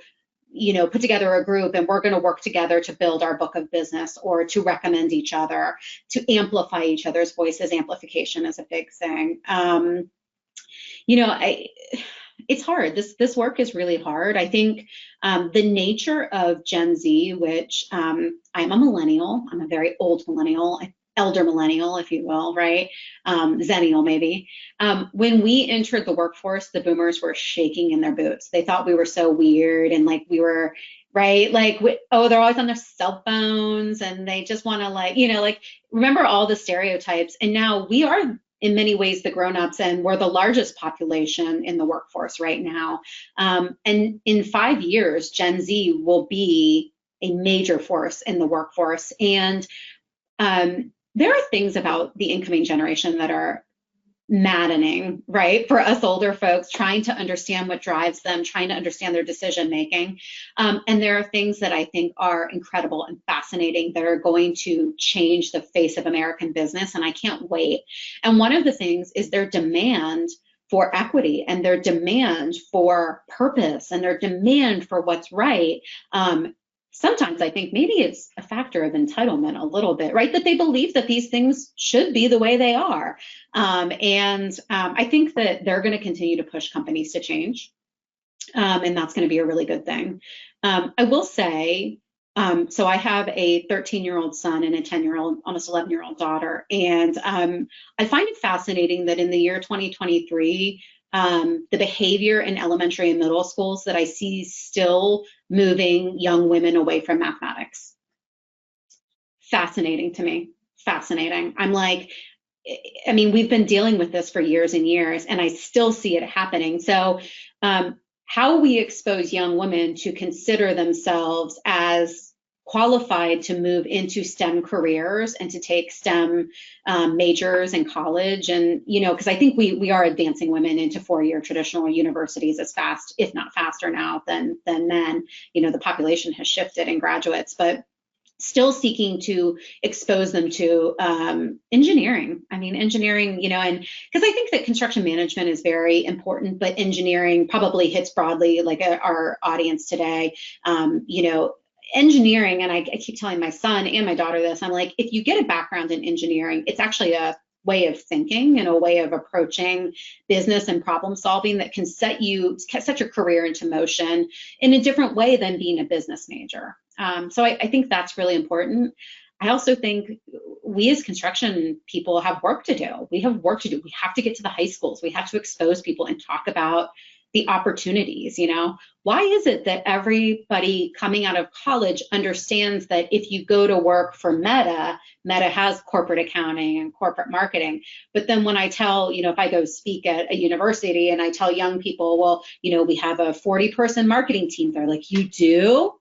put together a group and we're going to work together to build our book of business or to recommend each other, to amplify each other's voices. Amplification is a big thing. It's hard. This work is really hard. I think the nature of Gen Z, which I'm a millennial, I'm a very old millennial, elder millennial, if you will, right? Zennial maybe. When we entered the workforce, the boomers were shaking in their boots. They thought we were so weird and like we were, right? Like, they're always on their cell phones and they just want to remember all the stereotypes. And now we are in many ways the grown-ups, and we're the largest population in the workforce right now. And in 5 years, Gen Z will be a major force in the workforce. And there are things about the incoming generation that are maddening, right? For us older folks, trying to understand what drives them, trying to understand their decision making. And there are things that I think are incredible and fascinating that are going to change the face of American business. And I can't wait. And one of the things is their demand for equity and their demand for purpose and their demand for what's right. Sometimes I think maybe it's a factor of entitlement a little bit, right? That they believe that these things should be the way they are. And I think that they're going to continue to push companies to change. And that's going to be a really good thing. I will say, so I have a 13-year-old son and a 10-year-old, almost 11-year-old daughter. And I find it fascinating that in the year 2023, the behavior in elementary and middle schools that I see still moving young women away from mathematics. Fascinating to me, fascinating. I'm like, I mean, we've been dealing with this for years and years, and I still see it happening. So how we expose young women to consider themselves as qualified to move into STEM careers and to take STEM majors in college. And, you know, because I think we are advancing women into four-year traditional universities as fast, if not faster now than men. You know, the population has shifted in graduates, but still seeking to expose them to engineering. I mean, engineering, you know, and because I think that construction management is very important, but engineering probably hits broadly, like our audience today. You know, engineering, and I keep telling my son and my daughter this, I'm like, if you get a background in engineering, it's actually a way of thinking and a way of approaching business and problem solving that can set your career into motion in a different way than being a business major. So I think that's really important. I also think we as construction people have work to do. We have work to do. We have to get to the high schools. We have to expose people and talk about the opportunities. You know, why is it that everybody coming out of college understands that if you go to work for Meta has corporate accounting and corporate marketing? But then when I tell, you know, if I go speak at a university and I tell young people, well, you know, we have a 40-person marketing team, they're like, you do?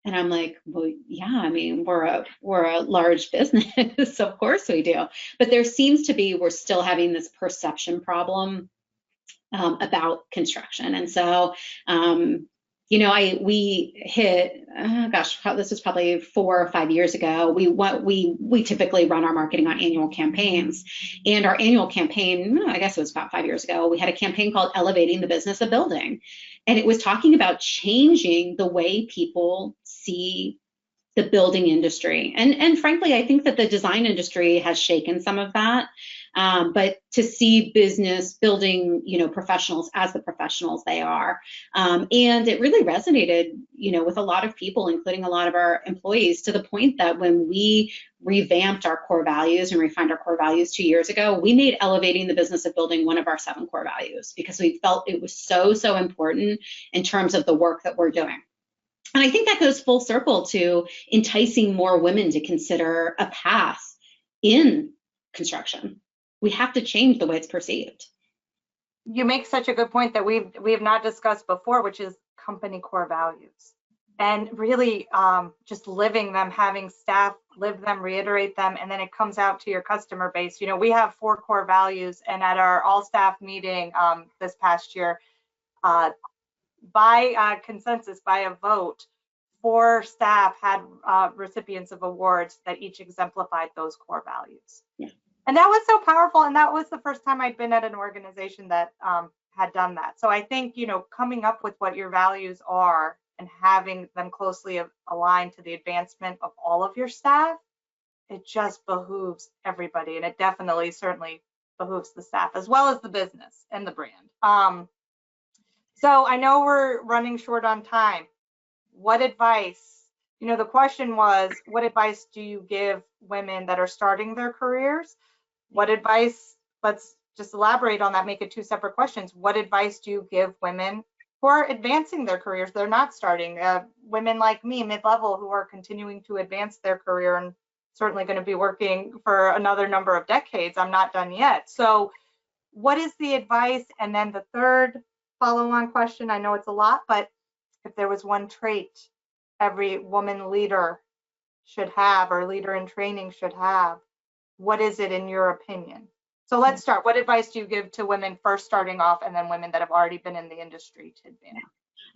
And I'm like, well, yeah, I mean, we're a large business, of course we do. But there seems to be, we're still having this perception problem about construction. And so, you know, we hit, this was probably 4 or 5 years ago. We typically run our marketing on annual campaigns, and our annual campaign, I guess it was about 5 years ago, we had a campaign called Elevating the Business of Building. And it was talking about changing the way people see the building industry. And frankly, I think that the design industry has shaken some of that. But to see business building, you know, professionals as the professionals they are. And it really resonated, you know, with a lot of people, including a lot of our employees, to the point that when we revamped our core values and refined our core values 2 years ago, we made elevating the business of building one of our 7 core values, because we felt it was so important in terms of the work that we're doing. And I think that goes full circle to enticing more women to consider a path in construction. We have to change the way it's perceived. You make such a good point that we have not discussed before, which is company core values, and really just living them, having staff live them, reiterate them, and then it comes out to your customer base. You know, we have 4 core values, and at our all staff meeting this past year, by consensus, by a vote, 4 staff had recipients of awards that each exemplified those core values. Yeah. And that was so powerful. And that was the first time I'd been at an organization that had done that. So I think, you know, coming up with what your values are and having them closely aligned to the advancement of all of your staff, it just behooves everybody. And it definitely, certainly behooves the staff as well as the business and the brand. So I know we're running short on time. What advice, you know, the question was, what advice do you give women that are starting their careers? What advice, let's just elaborate on that, make it 2 separate questions. What advice do you give women who are advancing their careers? They're not starting. Women like me, mid-level, who are continuing to advance their career and certainly going to be working for another number of decades. I'm not done yet. So what is the advice? And then the third follow-on question, I know it's a lot, but if there was one trait every woman leader should have, or leader in training should have, what is it in your opinion? So let's start. What advice do you give to women first starting off, and then women that have already been in the industry to advance?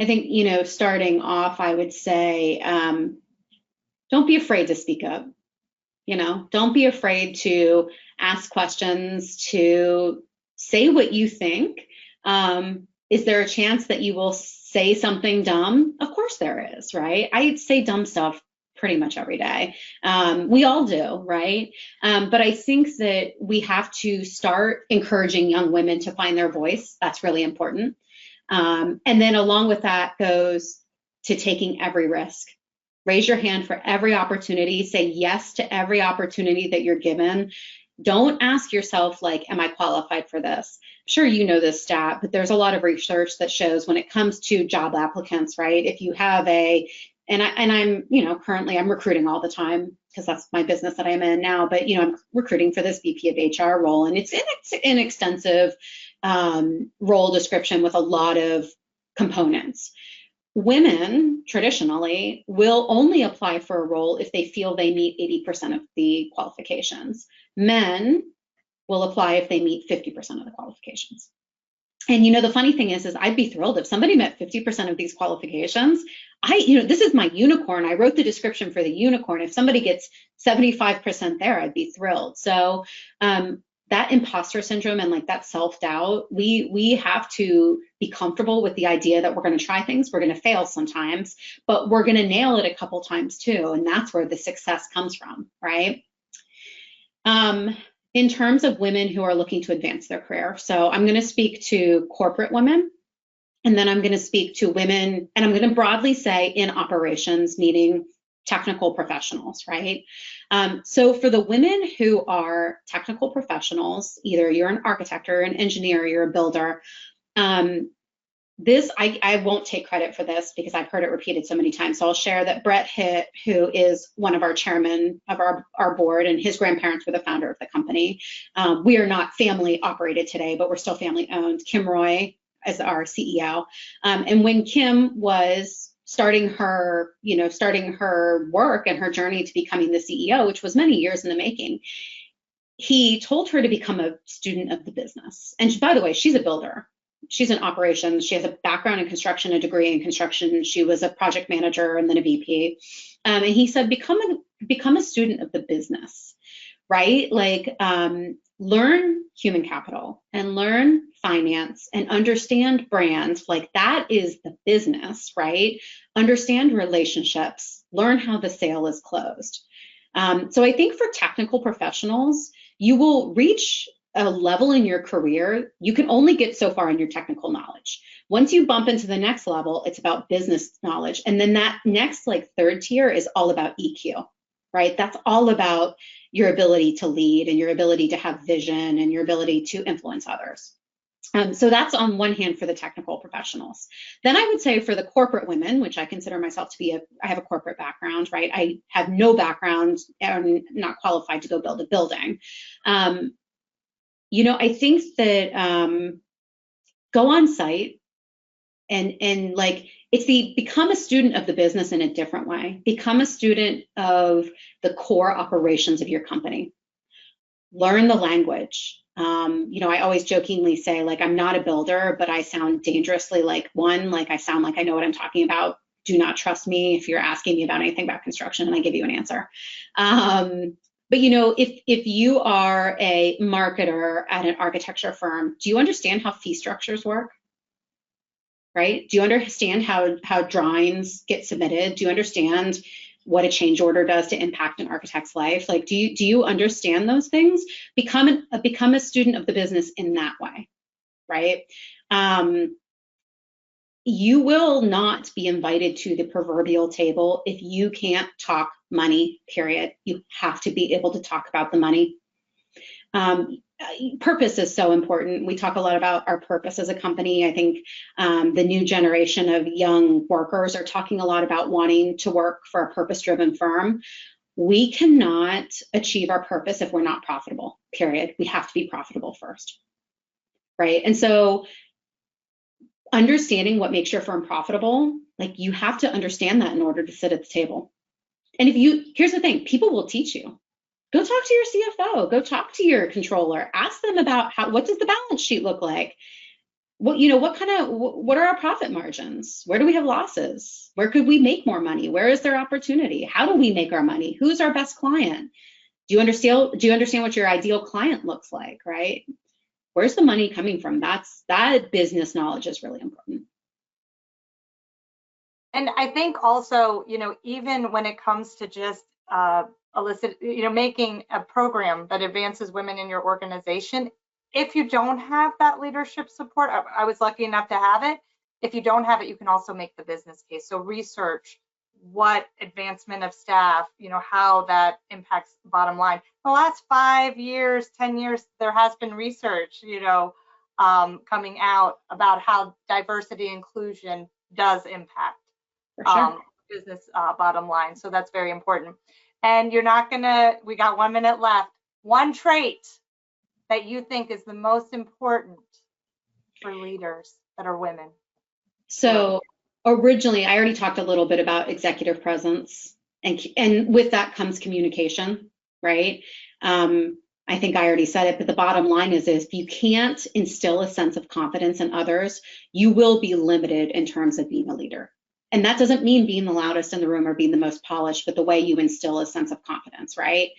I think, you know, starting off, I would say, don't be afraid to speak up. You know, don't be afraid to ask questions, to say what you think. Is there a chance that you will say something dumb? Of course there is, right? I say dumb stuff pretty much every day. We all do, right? But I think that we have to start encouraging young women to find their voice. That's really important. And then along with that goes to taking every risk. Raise your hand for every opportunity. Say yes to every opportunity that you're given. Don't ask yourself, like, am I qualified for this? Sure, you know this stat, but there's a lot of research that shows when it comes to job applicants, right? If you have I'm, you know, currently I'm recruiting all the time because that's my business that I'm in now, but, you know, I'm recruiting for this VP of HR role, and it's an extensive role description with a lot of components. Women traditionally will only apply for a role if they feel they meet 80% of the qualifications. Men will apply if they meet 50% of the qualifications. And the funny thing is I'd be thrilled if somebody met 50% of these qualifications. This is my unicorn. I wrote the description for the unicorn. If somebody gets 75% there, I'd be thrilled. So that imposter syndrome and like that self-doubt, we have to be comfortable with the idea that we're going to try things, we're going to fail sometimes, but we're going to nail it a couple times too. And that's where the success comes from, right? In terms of women who are looking to advance their career. So I'm going to speak to corporate women, and then I'm going to speak to women, and I'm going to broadly say in operations, meaning technical professionals, right? So for the women who are technical professionals, either you're an architect or an engineer, you're a builder, I won't take credit for this because I've heard it repeated so many times. So I'll share that Brett HITT, who is one of our chairmen of our board, and his grandparents were the founder of the company. We are not family operated today, but we're still family owned. Kim Roy is our CEO. And when Kim was starting her work and her journey to becoming the CEO, which was many years in the making, he told her to become a student of the business. And by the way, she's a builder. She's in operations. She has a background in construction, a degree in construction. She was a project manager and then a VP. And he said, become a student of the business, right? Like learn human capital and learn finance and understand brand. Like that is the business, right? Understand relationships, learn how the sale is closed. So I think for technical professionals, you will reach a level in your career, you can only get so far in your technical knowledge. Once you bump into the next level, it's about business knowledge. And then that next third tier is all about EQ, right? That's all about your ability to lead and your ability to have vision and your ability to influence others. So that's on one hand for the technical professionals. Then I would say for the corporate women, which I consider myself to be I have a corporate background, right? I have no background and not qualified to go build a building. I think that go on site and like become a student of the business in a different way. Become a student of the core operations of your company. Learn the language. I always jokingly say, like, I'm not a builder, but I sound dangerously like one. Like I sound like I know what I'm talking about. Do not trust me if you're asking me about anything about construction and I give you an answer. But if you are a marketer at an architecture firm, do you understand how fee structures work? Right? Do you understand how drawings get submitted? Do you understand what a change order does to impact an architect's life? Like, do you understand those things? Become a student of the business in that way, right? You will not be invited to the proverbial table if you can't talk money, period. You have to be able to talk about the money. Purpose is so important. We talk a lot about our purpose as a company. I think the new generation of young workers are talking a lot about wanting to work for a purpose-driven firm. We cannot achieve our purpose if we're not profitable, period. We have to be profitable first, right? And so understanding what makes your firm profitable, like you have to understand that in order to sit at the table. And here's the thing, people will teach you. Go talk to your CFO, go talk to your controller, ask them about what does the balance sheet look like? What are our profit margins? Where do we have losses? Where could we make more money? Where is there opportunity? How do we make our money? Who's our best client? Do you understand what your ideal client looks like, right? Where's the money coming from? That business knowledge is really important. And I think also, even when it comes to just making a program that advances women in your organization, if you don't have that leadership support, I was lucky enough to have it. If you don't have it, you can also make the business case. So research what advancement of staff, how that impacts the bottom line. The last 5 years, 10 years, there has been research, coming out about how diversity inclusion does impact business bottom line. So that's very important. And we got 1 minute left. One trait that you think is the most important for leaders that are women. So Originally, I already talked a little bit about executive presence, and with that comes communication, right? I think I already said it, but the bottom line is if you can't instill a sense of confidence in others, you will be limited in terms of being a leader. And that doesn't mean being the loudest in the room or being the most polished, but the way you instill a sense of confidence, right?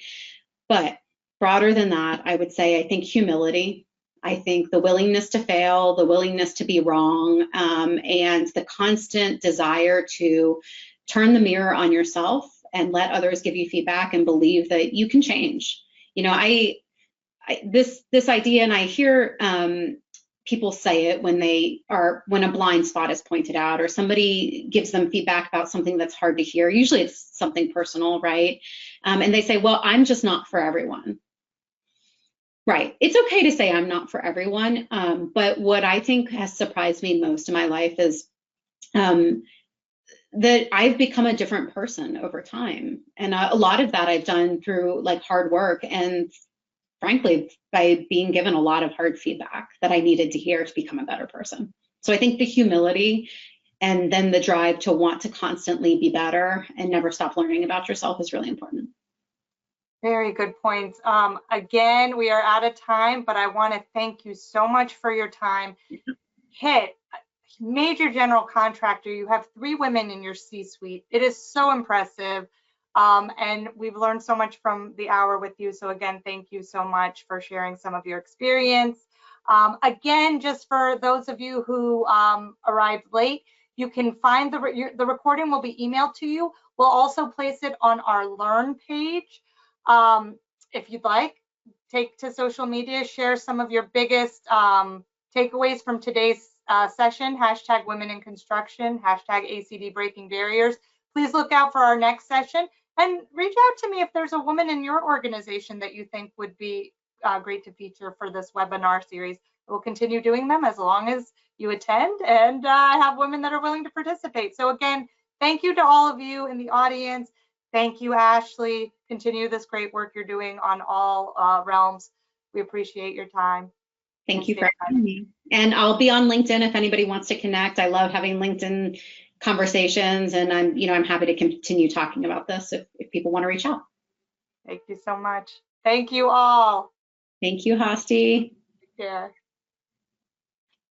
But broader than that, I would say I think humility. I think the willingness to fail, the willingness to be wrong, and the constant desire to turn the mirror on yourself and let others give you feedback and believe that you can change. You know, this idea, and I hear people say it when a blind spot is pointed out or somebody gives them feedback about something that's hard to hear. Usually it's something personal, right? And they say, well, I'm just not for everyone. Right. It's okay to say I'm not for everyone. But what I think has surprised me most in my life is that I've become a different person over time. And a lot of that I've done through like hard work and frankly, by being given a lot of hard feedback that I needed to hear to become a better person. So I think the humility and then the drive to want to constantly be better and never stop learning about yourself is really important. Very good points. Again, we are out of time, but I want to thank you so much for your time. HITT, major general contractor, you have 3 women in your C-suite. It is so impressive. And we've learned so much from the hour with you. So again, thank you so much for sharing some of your experience. Again, just for those of you who arrived late, you can find the recording will be emailed to you. We'll also place it on our Learn page. If you'd like, take to social media, share some of your biggest takeaways from today's session, hashtag women in construction, hashtag ACD breaking barriers. Please look out for our next session and reach out to me if there's a woman in your organization that you think would be great to feature for this webinar series. We'll continue doing them as long as you attend and have women that are willing to participate. So again, thank you to all of you in the audience. Thank you, Ashley. Continue this great work you're doing on all realms. We appreciate your time. Thank you for having me. And I'll be on LinkedIn if anybody wants to connect. I love having LinkedIn conversations, and I'm happy to continue talking about this if people want to reach out. Thank you so much. Thank you all. Thank you, Hosty. Take care.